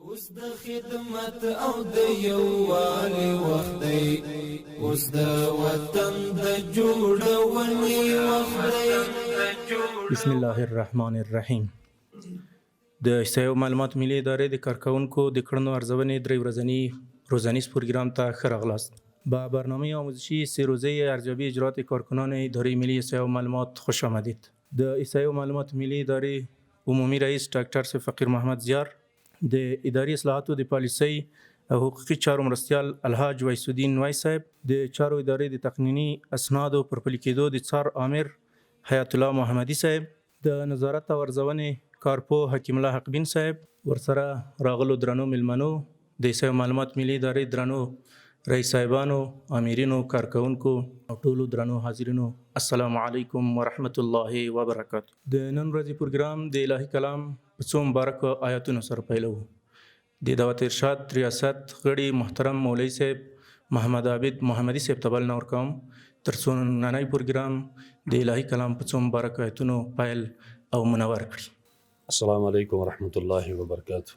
اوس د خدمت او د یووالي وخت دی، اوس د وطن د جوړونې وخت دی. بسم الله الرحمن الرحیم. د احصایې او معلومات ملي ادارې د کارکوونکو د کړنو ارزونې درې ورځني روزانیز پروګرام ته ښه راغلاست. با برنامه آموزشی 3 روزه ارزیابی اجرات کارکنان اداره ملی احصایه و معلومات خوش آمدید. د احصایه و معلومات ملی اداره عمومی رئیس ډاکټر فقیر محمد زیار، د اداري اصلاحاتو د پالیسۍ او حقوقي چارو مرستیال الحاج ویس الدین وای صاحب، د چارو ادارې د تقنینی اسنادو پر پلي کېدو د څار آمر حیات الله محمدي صاحب، د نظارت او ارزونې کارپوه حکیم الله حقبین صاحب، ورسره راغلو درنو ملمنو، د احصایې و معلومات ملی ادارې درنو رئیس صاحبانو، امیرینو، کارکوونکو او ټولو درنو حاضرینو، السلام علیکم ورحمت الله وبرکاته. د نن ورځې پروګرام د الهي کلام په څو مبارکو آیاتونو سره پیلوو. د دعوت ارشاد ریاست غړي محترم مولوي صاحب محمد عابد محمدي صاحب ته بلنه ورکوم تر څو نننی پروګرام د الهي کلام په څو مبارکو آیاتونو پیل او منور کړي. السلام علیکم ورحمت الله وبرکاته.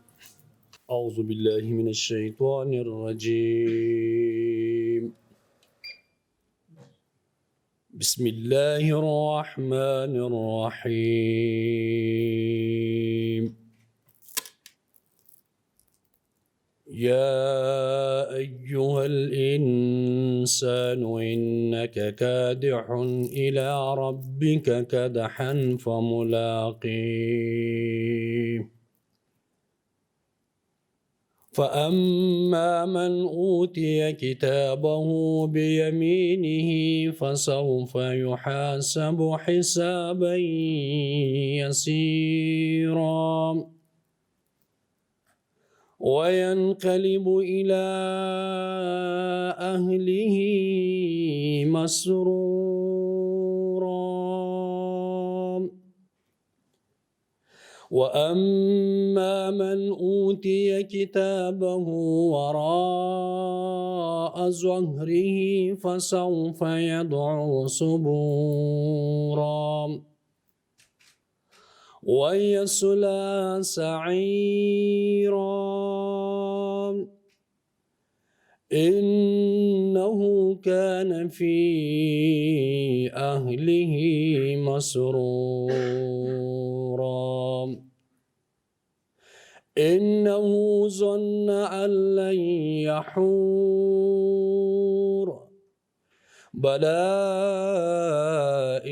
أعوذ بالله من الشيطان الرجيم. بسم الله الرحمن الرحيم. يا أيها الإنسان إنك كادح إلى ربك كدحا فملاقيه فأما من أوتي كتابه بيمينه فسوف يحاسب حسابا يسيرا وينقلب إلى أهله مسرورا وأما من أوتي كتابه وراء ظهره فسوف يدعو ثبورا ويصلى سعيرا إنه كان في أهله مسرورا إنه ظن أن لن يحور بلى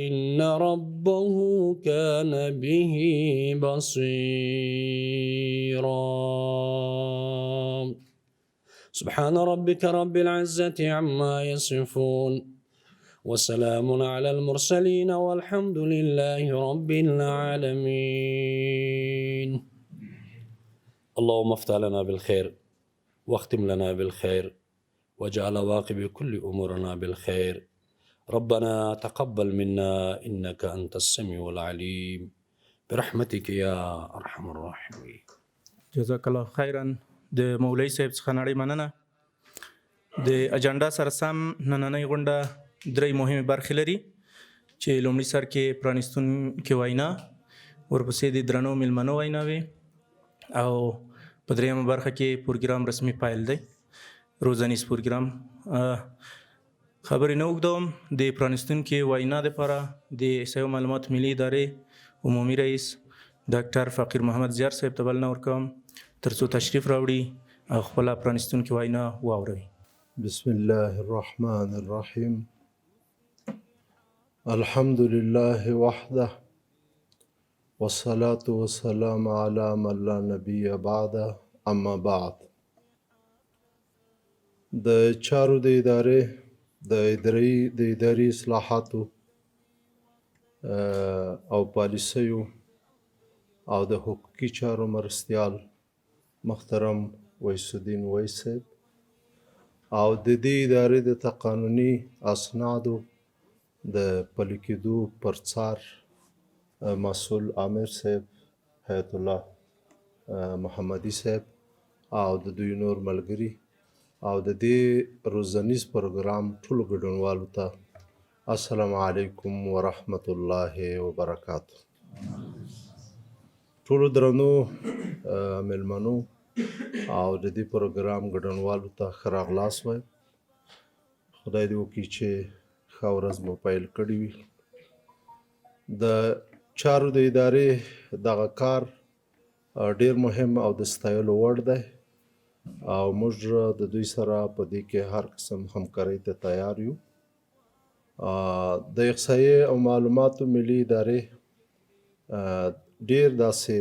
إن ربه كان به بصيرا. سبحان ربك رب العزة عما يصفون وسلام على المرسلين والحمد لله رب العالمين. اللهم افتح لنا بالخير واختم لنا بالخير واجعل عواقب كل أمورنا بالخير. ربنا تقبل منا إنك أنت السميع العليم برحمتك يا أرحم الراحمين. جزاک الله خیرا. د مولوي صاحب څخه نړۍ مننه. د اجنډا سره سم نننۍ غونډه درې مهمې برخې لري چې لومړي سر کې پرانیستونکې وینا، ورپسې د درنو مېلمنو ویناوې او په درېیمه برخه کې پروګرام رسمي پیل دی، روزنیز پروګرام. خبرې نه اوږدوم. د پرانیستونکې وینا دپاره د احصایې و معلومات ملي ادارې عمومي رئیس ډاکټر فقیر محمد زیار صاحب ته بلنه ورکوم تر څو تشریف راوړي او خپله پرانیستونکې وینا واوروي. بسم الله الرحمن الرحیم. الحمد لله وحده والصلاة والسلام على من لا نبي بعده اما بعد. د چارو د ادارې د اداري اصلاحاتو او پالیسیو او د حقوقي چارو مرستیال محترم ویس الدین وای صاحب او د دې ادارې د قانوني اسنادو د پلي کېدو پر څار مسؤل عامر صاحب حیات الله محمدي صاحب او د دوی نور ملګري او د دې روزنیز پروګرام ټولو ګډونوالو ته السلام علیکم ورحمت الله وبرکاته. ټولو درنو مېلمنو او د دې پروګرام ګډونوالو ته ښه راغلاست وایم. خدای دې وکړي چې ښه ورځ مو پیل کړې وي. د چارو د ادارې دغه کار ډیر مهم او د ستایلو وړ دی او موږ د دوی سره په دې کې هر قسم همکارۍ ته تیار یو. د احصایې او معلوماتو ملي ادارې ډیر داسې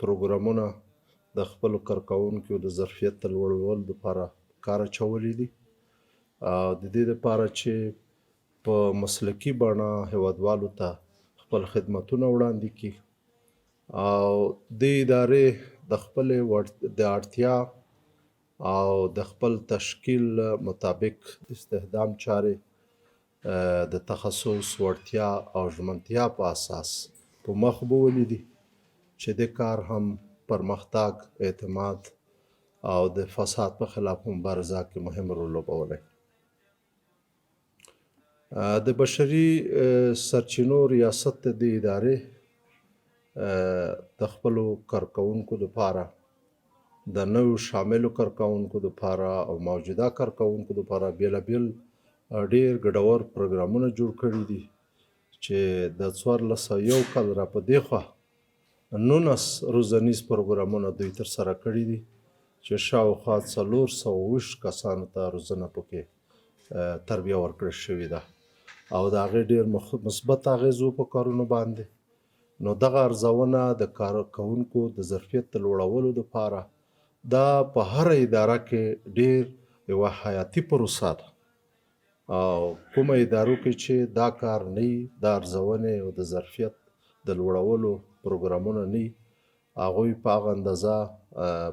پروګرامونه د خپلو کارکوونکو د ظرفیت د لوړولو لپاره کار اچولی دي. د دې لپاره چې په مسلکي بڼه هیوادوالو ته خپل خدمتونه وړاندې کړي او د ادارې د خپلې د اړتیا او د خپل تشکیل مطابق استخدام چارې د تخصص، وړتیا او ژمنتیا په اساس په مخ بوولي دي چې د کار هم پرمختګ، اعتماد او د فساد په خلاف مبارزه کې مهم رول لوبولی. د بشري سرچینو ریاست د ادارې د خپلو کارکوونکو لپاره د نویو شاملو کارکوونکو لپاره او موجوده کارکوونکو لپاره بیلابیل ډیر ګټور پروګرامونه جوړ کړي دي چې د 1401 کال را په دېخوا 19 روزنیز پروګرامونه دوی ترسره کړي دي چې شاوخوا 420 کسانو ته روزنه پکې تربیه ورکړل شوې ده او د هغې ډېر مثبت اغېزو په کارونو باندې. نو دغه ارزونه د کارکوونکو د ظرفیت د لوړولو لپاره دا په هره اداره کې ډېر یوه حیاتي پروسه ده او کومه ادارو کې چې دا کار نه وي، د ارزونې او د ظرفیت د لوړولو پروګرامونه نه وي، هغوی په هغه اندازه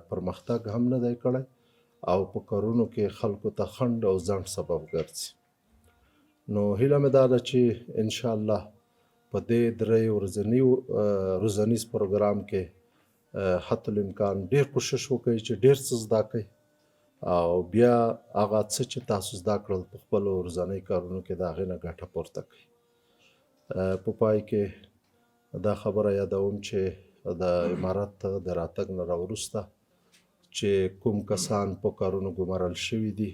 پرمختګ هم نه دی کړی او په کارونو کې خلکو ته خنډ او ځنډ سبب ګرځي. نو هیله مې دا ده چې انشاءالله په دې 3 روزنیز پروګرام کې حتی الامکان ډېر کوشش وکړئ چې ډېر څه زده کړئ او بیا هغه څه چې تاسو زده کړل په خپلو ورځنۍ کارونو کې د هغې نه ګټه پورته کړئ. په پای کې دا خبره یادوم چې د امارت د راتګ نه راوروسته چې کوم کسان په کارونو ګمارل شوي دي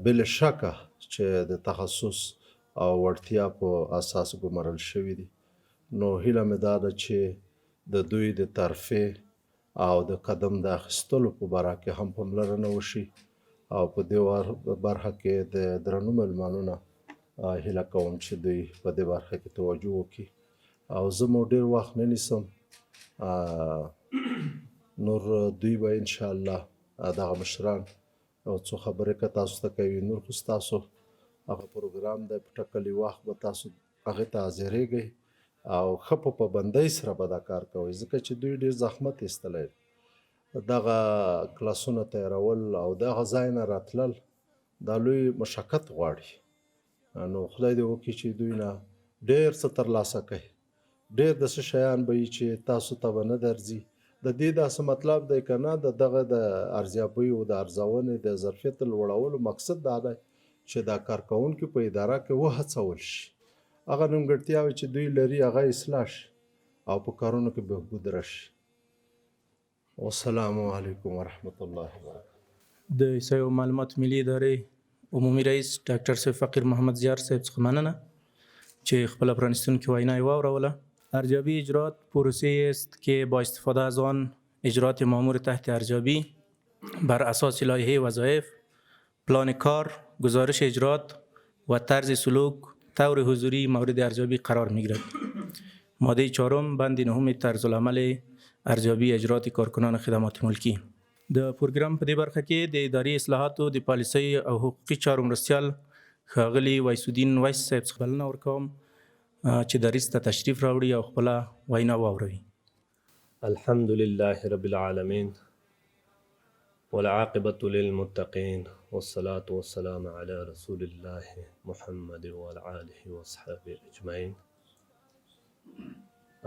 بله شکه چې د تخصص او وړتیا په اساس ګمارل شوي دي. نو هیله مې دا ده چې د دوی د ترفیع او د قدم د اخیستلو په باره کې هم پاملرنه وشي او په دې برخه کې د درنو مېلمانو نه هیله کوم چې دوی په دې برخه کې توجه وکړي او زه مو ډېر وخت نه نیسم. نور دوی به انشاءالله دغه مشران او څو خبرې که تاسو ته کوي، نور خو ستاسو هغه پروګرام دی، په ټاکلي وخت به تاسو هغې ته حاضرېږئ او ښه په پابندۍ سره به دا کار کوئ ځکه چې دوی ډېر زحمت ایستلی دی. دغه کلاسونه تیارول او دغه ځای نه راتلل دا لوی مشقت غواړي. نو خدای دې وکړي چې دوی نه ډېر څه ترلاسه کوي. ډېر داسې شیان به وي چې تاسو ته به نه درځي. د دې داسې مطلب دی که نه د دغه د ارزیابۍ او د ارزونې د ظرفیت لوړولو مقصد دا دی چې دا کارکوونکي په اداره کې وهڅول شي، هغه نیمګړتیاوې چې دوی لري هغه اصلاح شي او په کارونو کې بهبود راشي. والسلام علیکم ورحمت الله وبرکاته. د احصایې او معلوماتو ملي ادارې عمومي رئیس ډاکټر صاحب فقیر محمد زیار صاحب څخه مننه چې خپل پرانستونکې وینا یې واوروله. ارزیابی اجرات پروسه است که با استفاده از آن اجرات مامور تحت ارزیابی بر اساس لایحه وظایف، پلان کار، گزارش اجرات و طرز سلوک طور حضوری مورد ارزیابی قرار می‌گیرد. ماده 4 بند 9 طرز العمل ارزیابی اجرات کارکنان خدمات ملکی. د پروګرام په دې برخه کې د اداري اصلاحاتو د پالیسۍ او حقوقي چارو مرستیال ښاغلي ویسالدین ویس صاحب څخه بلنه ورکوم چې دریځ ته تشریف راوړي او خپله وینا واوروي. الحمد لله رب العالمين والعاقبة للمتقين والصلاة والسلام على رسول الله محمد وعلى آله وصحبه أجمعين.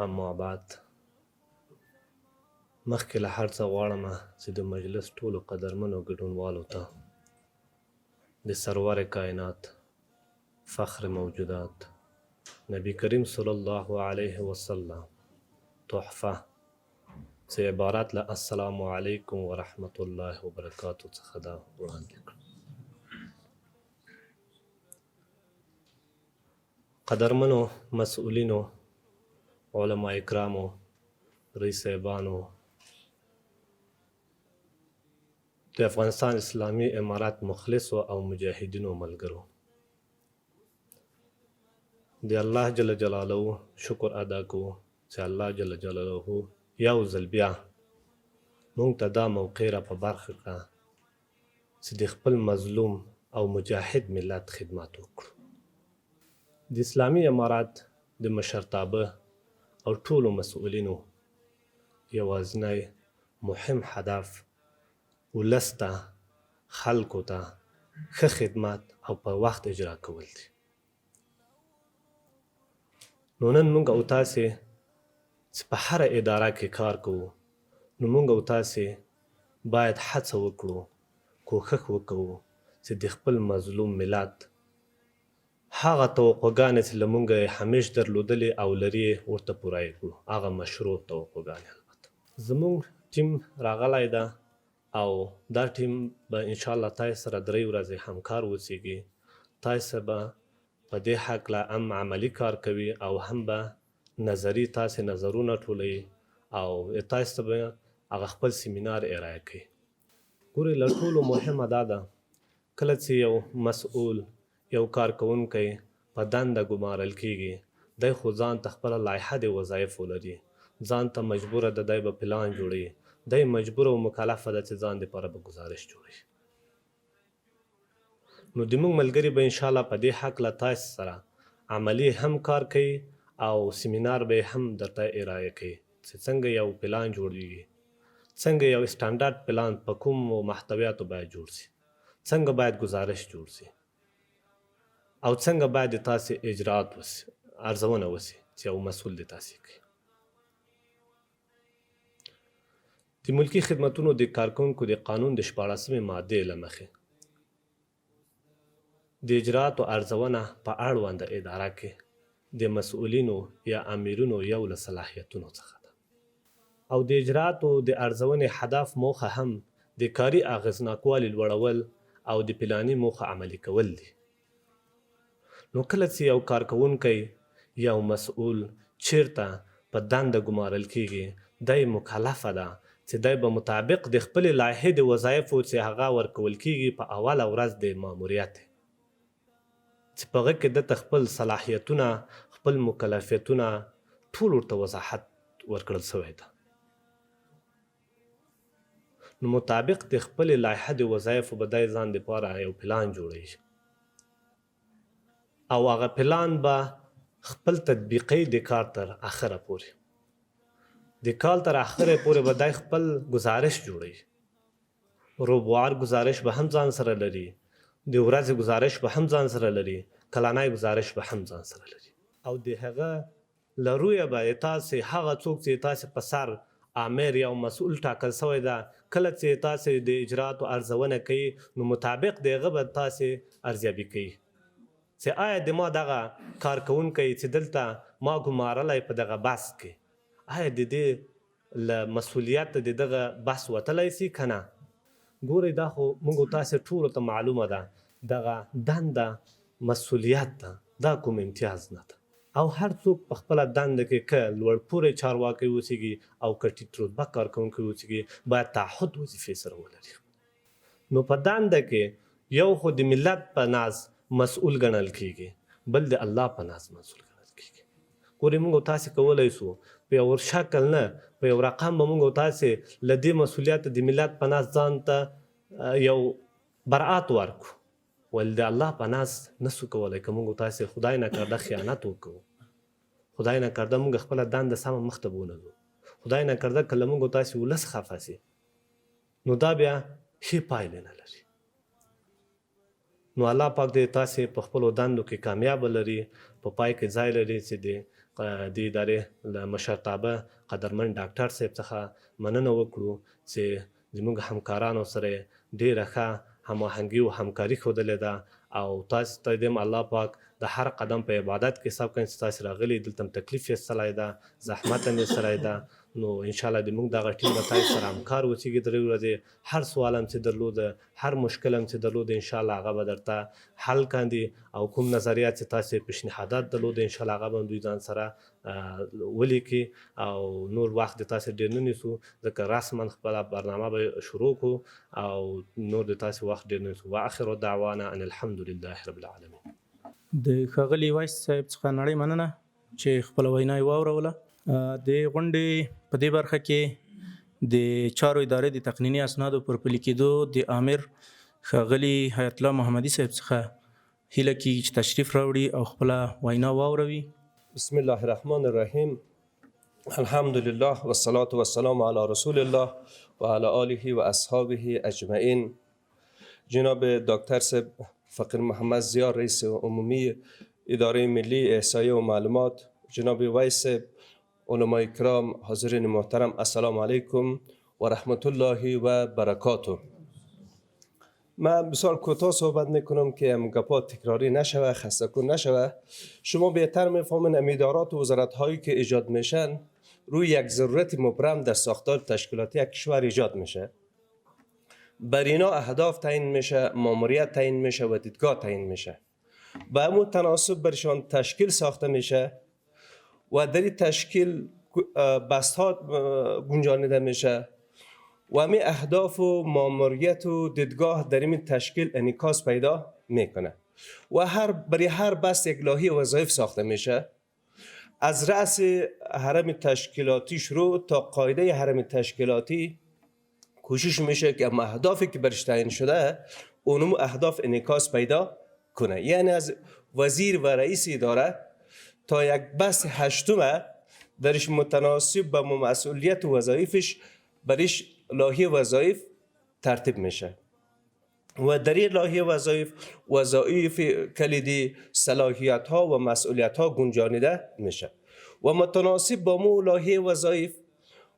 اما بعد، مخکې له هر څه غواړم چې د مجلس ټولو قدرمنو ګډونوالو ته د سرور کائنات، فخر موجودات، نبی کریم صلی الله علیه وسلم تحفه څه عبارات له السلام علیکم ورحمت الله وبرکاتو څخه دا وړاندې کړم. قدرمنو مسؤلینو، علما اکرامو، رئیس صاحبانو، د افغانستان اسلامي امارات مخلصو او مجاهدینو ملګرو، د الله جل جلاله شکر ادا کوو چې الله جل جلاله یو ځل بیا مونږ ته دا موقع را په برخه کړه چې د خپل مظلوم او مجاهد ملت خدمت وکړو. د اسلامي امارات د مشرتابه او ټولو مسؤلینو یوازینی مهم هدف ولس ته، خلکو ته ښه خدمت او په وخت اجرا کول دي. نو نن موږ او تاسې چې په هره اداره کې کار کوو، نو موږ او تاسې باید هڅه وکړو، کوښښ وکړو چې د خپل مظلوم ملت هغه توقعګانې چې له موږ یې همیش درلودلې او لري ورته پوره یې کړو، هغه مشروع توقعګانې. البته زموږ ټیم راغلی ده او دا ټیم به انشاءالله تاسې سره 3 ورځې همکار اوسیږي. تاسې به په دې هکله هم عملي کار کوي او هم به نظري تاسې نظرونه ټولوي او تاسې ته به هغه خپل سیمینار ارائه کوي. ګورئ، له ټولو مهمه دا ده کله چې یو مسؤول، یو کارکوونکی په دنده ګمارل کیږي، دی خو ځان ته خپله لایحه د وظایفو لري، ځان ته مجبوره ده، دی به پلان جوړوي، دی مجبوره او مکلفه ده چې ځان دپاره به ګزارش جوړوي. نو د موږ ملګري به انشاءالله په دې هکله تاسې سره عملي هم کار کوي او سیمینار به هم درته ارائه کوي چې څنګه یو پلان جوړیږي، څنګه یو سټانډارډ پلان په کومو محتویاتو باید جوړ شي، څنګه باید گزارش جوړ شي او څنګه باید د تاسې اجرات وشي، ارزونه وشي چې یو مسؤل د تاسې کوي. د ملکي خدمتونو د کارکوونکو د قانون د 14 مادې له مخې د اجراتو ارزونه په اړونده اداره کې د مسؤلینو یا امیرونو یو له صلاحیتونو څخه ده او د اجراتو د ارزونې هدف موخه هم د کاري اغېزناکوالي لوړول او د پلاني موخه عملي کول دي. نو کله چې یو کارکوونکی، یو مسؤول چیرته په دنده ګمارل کیږي، دی مکلفه ده چې دی به مطابق د خپلې لایحې د وظایفو چې هغه ورکول کیږي په اوله ورځ د ماموریت چې په هغه کې دته خپل صلاحیتونه، خپل مکلفیتونه ټول ورته وضاحت ورکړل شوی ده. نو مطابق د خپلې لایحه د وظایفو به دی ځان دپاره یو پلان جوړوي او هغه پلان به خپل تطبیقي د کار تر اخره پورې، د کال تر اخره پورې به دی خپل گزارش جوړوي. روبوار گزارش به هم ځان سره لري، د ورځې گزارش به هم ځان سره لري، کلانای گزارش به هم ځان سره لري او د هغه له رویه به تاسې هغه څوک چې تاسې په سر امیر یا مسؤل ټاکل شوی ده، کله چې تاسې د اجراتو ارزونه کوي نو مطابق د هغه به تاسې ارزیابي کوي چې آیا د ما دغه کارکوونکی چې دلته ما ګمارلی په دغه بحث کې، آیا د دې له مسؤلیت د دغه بحث وتلی سي که نه. ګورئ، دا خو موږ تاسې ټولو ته معلومه ده دغه دنده مسؤلیت ده، دا کوم امتیاز نه ده او هر څوک په خپله دنده کې که لوړپوړی چارواکی اوسیږي او که ټیټ رتبه کارکوونکی اوسیږي باید تعهد وظیفې سره ولري. نو په دنده کې یو خو د ملت په ناز مسؤول ګڼل کیږي، بل د الله په ناز مسؤول ګڼل کیږي. ګورئ، موږ تاسې کولی سو په یو شکل نه په یو رقم به موږ تاسې له دې مسؤلیت د ملت په ناز ځان ته یو برعت ورکړو، ول د الله په ناز نسو کولی که موږ تاسې خدای نکرده خیانت وکړو، خدای نکرده موږ خپله دنده سمه مخته به ونه ځو، خدای نکرده که له موږ تاسې ولس خفه سي نو دا بیا ښې پایلې نه لري. نو الله پاک دې تاسې په خپلو دندو کې کامیابه لري، په پای کې ځای لري چې د ادارې له مشرتابه قدرمن ډاکټر صاحب څخه مننه وکړو چې زموږ همکارانو سره ډېره ښه هماهنګي او همکاري ښودلې ده او تاسې ته دې الله پاک د هر قدم په عبادت کې حساب کړئ چې تاسې راغلي، دلته تکلیف یې سلی ده، زحمت هم یې سلی ده. نو ان شاء الله د موږ دغه ټیم به تاسو سره همکار اوسېږي درې ورځې هر سوال هم چې درلوده هر مشکل هم چې درلوده ان شاء الله هغه به درته حل کاندي او کوم نظریات چې تاسو پیشنهادات درلوده ان شاء الله هغه به دوی ځان سره ولیکي او نور وخت د تاسو ډېر نه نیسو ځکه رسما خپله برنامه به شروع کړو او نور د تاسو وخت ډېر نه نیسو واخر دعوانا ان الحمد لله رب العالمین. د ښاغلي وایس صاحب څخه نړۍ مننه چې خپله وینا یې واوروله. د غونډې په دې برخه کې د چارو ادارې د تقنیني اسنادو پر پلي کېدو د آمر ښاغلي حیات الله محمدي صاحب څخه هیله کېږي چې تشریف راوړي او خپله وینا واوروي. بسم الله الرحمن الرحیم. الحمد لله والصلاة والسلام علی رسول الله و علی آله و اصحابه اجمعین. جناب دکتر صاحب فقیر محمد ضیا رئیس عمومی اداره ملی احصایه و معلومات، جناب وایس صاحب، علماء کرام، حاضرین محترم، السلام علیکم و رحمت الله و برکاته. من بسیار کوتاه صحبت میکنم که گپا تکراری نشوه، خسته کن نشوه. شما بهتر میفهمین ادارات و وزارت هایی که ایجاد میشن روی یک ضرورت مبرم در ساختار تشکیلاتی یک کشور ایجاد میشه. بر اینا اهداف تعیین میشه، ماموریت تعیین میشه و دیدگاه تعیین میشه. به همون تناسب برشان تشکیل ساخته میشه و در این تشکیل بستها گنجانیده میشه و همین اهداف و ماموریت و دیدگاه در این تشکیل انعکاس پیدا میکنه و برای هر بست یک لایحه وظایف ساخته میشه. از رأس حرم تشکیلاتی شروع تا قاعده حرم تشکیلاتی کوشش میشه که اهدافی که برش تعیین شده اونم اهداف انعکاس پیدا کنه. یعنی از وزیر و رئیس اداره تا یک بست هشتم درش متناسب با مسئولیت و وظایفش برش لایحه وظایف ترتیب میشه و در این لایحه وظایف کلیدی، صلاحیت ها و مسئولیت ها گنجانیده میشه و متناسب با مو لایحه وظایف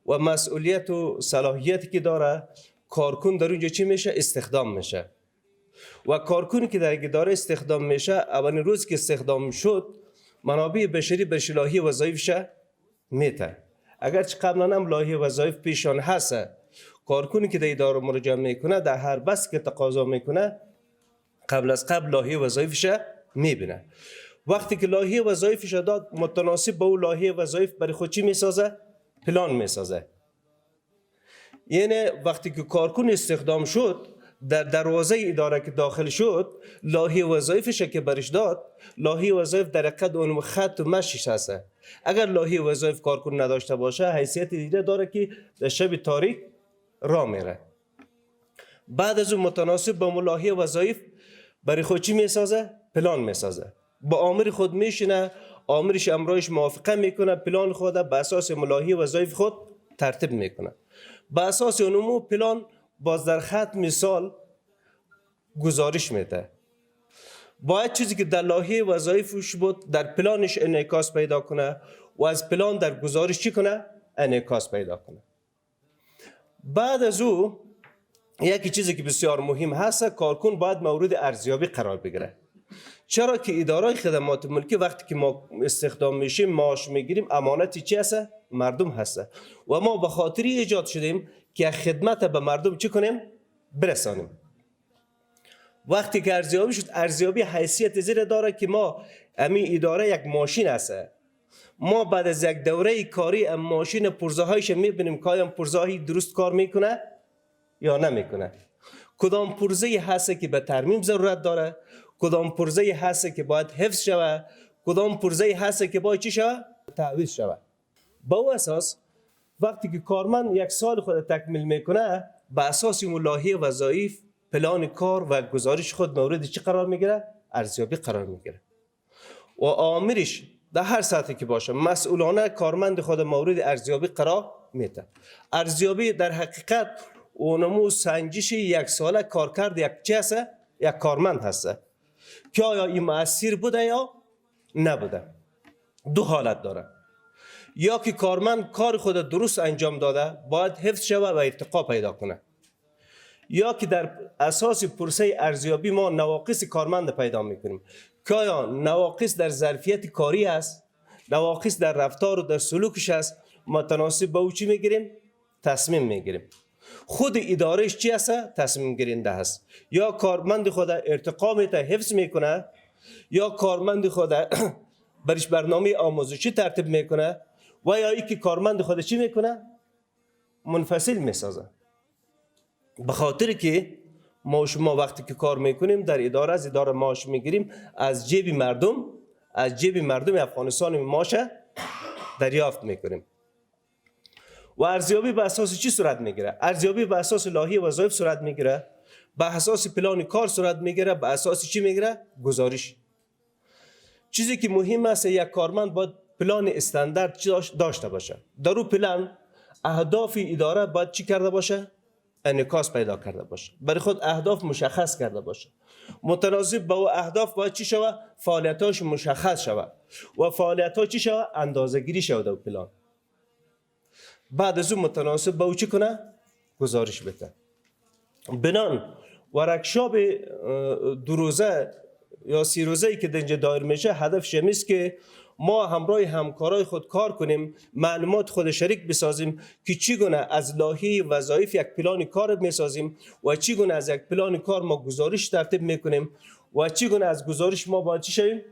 و مسئولیت و صلاحیتی که داره کارکن در اونجا چی میشه؟ استخدام میشه و کارکنی که در اداره استخدام میشه اولین روز که استخدام شد منابع بشری برش لایحه وظایفش میته. اگرچه قبلا هم لایحه وظایف پیشان هست، کارکنی که در اداره مراجعه میکنه در هر بست که تقاضا میکنه قبل از قبل لایحه وظایفش میبینه. وقتی که لایحه وظایفش داد متناسب با اون لایحه وظایف برای خود چی میسازه؟ پلان میسازه. یعنی وقتی که کارکن استخدام شد در دروازه اداره که داخل شد لایحه وظایفش که برش داد، لایحه وظایف در حقیقت اون خط و مشیش هست. اگر لایحه وظایف کارکن نداشته باشه حیثیت دیگه داره که در شب تاریک راه میره. بعد از اون متناسب با لایحه وظایف برای خود چی میسازه؟ پلان میسازه. با آمر خود میشینه، آمرش امرایش موافقه میکنه، پلان خود به اساس لایحه وظایف خود ترتیب میکنه. به اساس اونمو پلان باز در خط مثال گزارش میده. باید چیزی که در لایحه وظایفش بود در پلانش انعکاس پیدا کنه و از پلان در گزارش چی کنه؟ انعکاس پیدا کنه. بعد از او یکی چیزی که بسیار مهم هست، کارکن باید مورد ارزیابی قرار بگیره. چرا که اداره خدمات ملکی وقتی که ما استخدام میشیم معاش میگیریم امانتی چی هست؟ مردم هست و ما به خاطر ایجاد شدیم که خدمت به مردم چی کنیم؟ برسانیم. وقتی که ارزیابی شد، ارزیابی حیثیت زیر داره که ما امی اداره یک ماشین هست. ما بعد از یک دوره کاری ماشین پرزهایش میبینیم که آیا پرزهایی درست کار میکنه یا نمیکنه. کدام پرزه هست که به ترمیم ضرورت داره، کدام پرزه هست که باید حفظ شود، کدام پرزه هست که باید چی شود؟ تعویض شود. با او اساس وقتی که کارمند یک سال خود تکمیل میکنه به اساس اون لایحه وظایف پلان کار و گزارش خود مورد چی قرار میگیره؟ ارزیابی قرار میگیره و آمرش در هر سطحی که باشه مسئولانه کارمند خود مورد ارزیابی قرار میده. ارزیابی در حقیقت اونمو سنجش یک ساله کارکرد یک چی هست؟ یک کارمند هست که آیا این مؤثر بوده یا نبوده. دو حالت داره، یا که کارمند کار خود درست انجام داده باید حفظ شود و ارتقا پیدا کنه، یا که در اساس پرسه ارزیابی ما نواقص کارمند پیدا میکنیم که آیا نواقص در ظرفیت کاری است، نواقص در رفتار و در سلوکش است. متناسب با او چی میگیریم؟ تصمیم میگیریم. خود ادارهش چی هست؟ تصمیم گیرنده هست. یا کارمند خود ارتقا میده حفظ میکنه، یا کارمند خود برش برنامه آموزشی ترتیب میکنه، و یا ای که کارمند خود چی میکنه؟ منفصل میسازه. به خاطر که ما شما وقتی که کار میکنیم در اداره، از اداره معاش میگیریم، از جیب مردم افغانستان معاش دریافت میکنیم. و ارزیابی به اساس چی صورت میگیره؟ ارزیابی به اساس لایحه وظایف صورت میگیره، به اساس پلان کار صورت میگیره، به اساس چی میگیره؟ گزارش. چیزی که مهم است، یک کارمند باید پلان استاندارد داشته باشه. در اون پلان اهداف اداره باید چی کرده باشه؟ انعکاس پیدا کرده باشه. برای خود اهداف مشخص کرده باشه. متناسب با او اهداف باید چی شود؟ فعالیتاش مشخص شود. و فعالیت‌ها چی شود؟ اندازه‌گیری شود در پلان. بعد از اون متناسب با او چی کنه؟ گزارش بده. بنان ورکشاپ 2 روزه یا 3 روزه‌ای که اینجا دایر میشه، هدفش این است که ما همراه همکارای خود کار کنیم، معلومات خود شریک بسازیم که چگونه از لایحه وظایف یک پلان کار میسازیم و چگونه از یک پلان کار ما گزارش ترتیب میکنیم و چگونه از گزارش ما باید چی شویم؟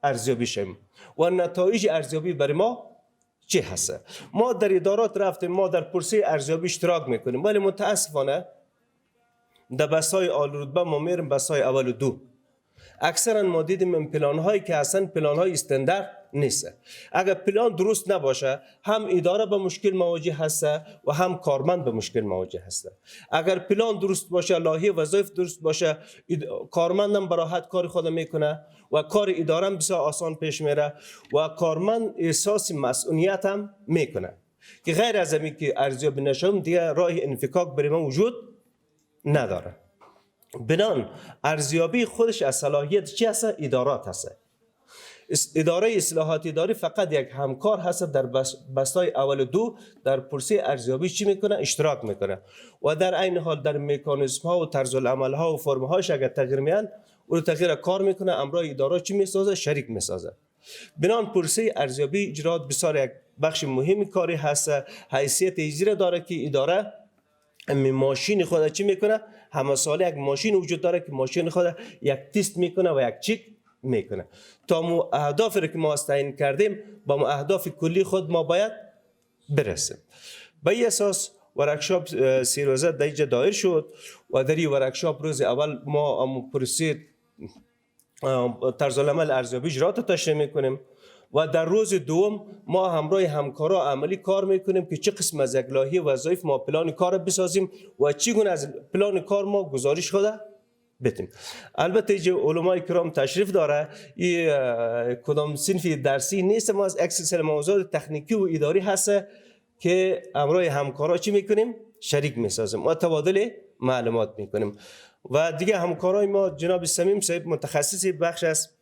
ارزیابی شویم و نتایج ارزیابی برای ما چی هست. ما در ادارات رفتیم، ما در پرسه ارزیابی اشتراک میکنیم، ولی متاسفانه در بسای عالی رتبه ما میریم بسای اول و 2. اکثرا ما دیدیم این پلان هایی که اصلا پلان های استاندارد نیست. اگر پلان درست نباشه، هم اداره به مشکل مواجه هست و هم کارمند به مشکل مواجه هست. اگر پلان درست باشه، لایحه وظایف درست باشه، کارمند هم براحت کار خود میکنه و کار اداره هم بسیار آسان پیش میره و کارمند احساس مسئولیت هم میکنه که غیر از اینکه که ارزیابی نشوم دیگه راه انفکاک برای ما وجود نداره. بنان ارزیابی خودش از صلاحیت چی هست؟ ادارات هست. اداره اصلاحات اداری فقط یک همکار هست در بستای اول و 2 در پرسه ارزیابی چی میکنه؟ اشتراک میکنه و در عین حال در مکانیزم ها و طرز العمل ها و فرم هاش اگر تغییر میان او تغییر کار میکنه، امرای اداره چی میسازه؟ شریک میسازه. بنان پرسه ارزیابی اجرات بسیار یک بخش مهم کاری هست. حیثیت اجرا داره که اداره ماشین خود چی میکنه؟ همه ساله یک ماشین وجود داره که ماشین خود یک تست میکنه و یک چک میکنه تا ما اهداف رو که ما تعیین کردیم با ما اهداف کلی خود ما باید برسیم. به این اساس ورکشاپ 3 روزه در اینجا دایر شد و در این ورکشاپ روز اول ما پرسه طرز العمل ارزیابی اجرات تشریح میکنیم و در روز دوم ما همراه همکارا عملی کار میکنیم که چه قسم از یک لایحه وظایف ما پلان کار بسازیم و چگونه از پلان کار ما گزارش خود بدیم. البته اینجا علمای کرام تشریف داره، این کدام صنف درسی نیست، ما از اکسسل موضوعات تکنیکی و اداری هست که همراه همکارا چی میکنیم؟ شریک میسازیم و تبادل معلومات میکنیم. و دیگه همکارای ما جناب صمیم صاحب متخصص بخش است،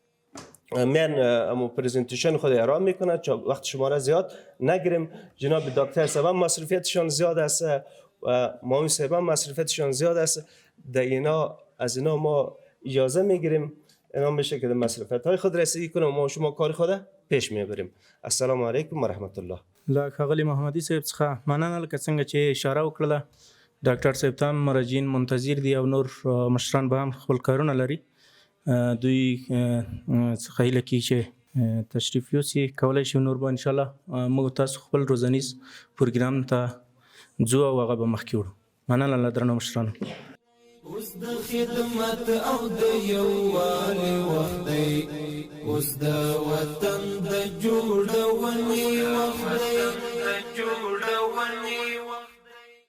من امو پریزنتیشن خود ارائه میکنه چون وقت شما را زیاد نگیریم. جناب دکتر صاحب مصرفیتشان زیاد است و مامی صاحب مصرفیتشان زیاد است. در اینا از اینا ما اجازه میگیریم اینا بشه که مصرفیت های خود رسیدگی کنه و ما شما کار خود پیش میبریم. السلام علیکم و رحمت الله. له ښاغلي محمدي صاحب څخه مننه، لکه څنګه چې اشاره وکړله ډاکټر صاحب ته هم مراجعین منتظر دي او نور مشران به هم خپل کارونه لري. دوی څخه هیله کوي چې تشریف یوسي، کولی شي نور به انشاءالله موږ تاسو خپل روزنیز پروګرام ته ځو او هغه به مخکې وړو. مننه له درنو مشرانو. اوس د خدمت او د یووالي وخت دی، اوس د وطن د جوړونې وخت دی.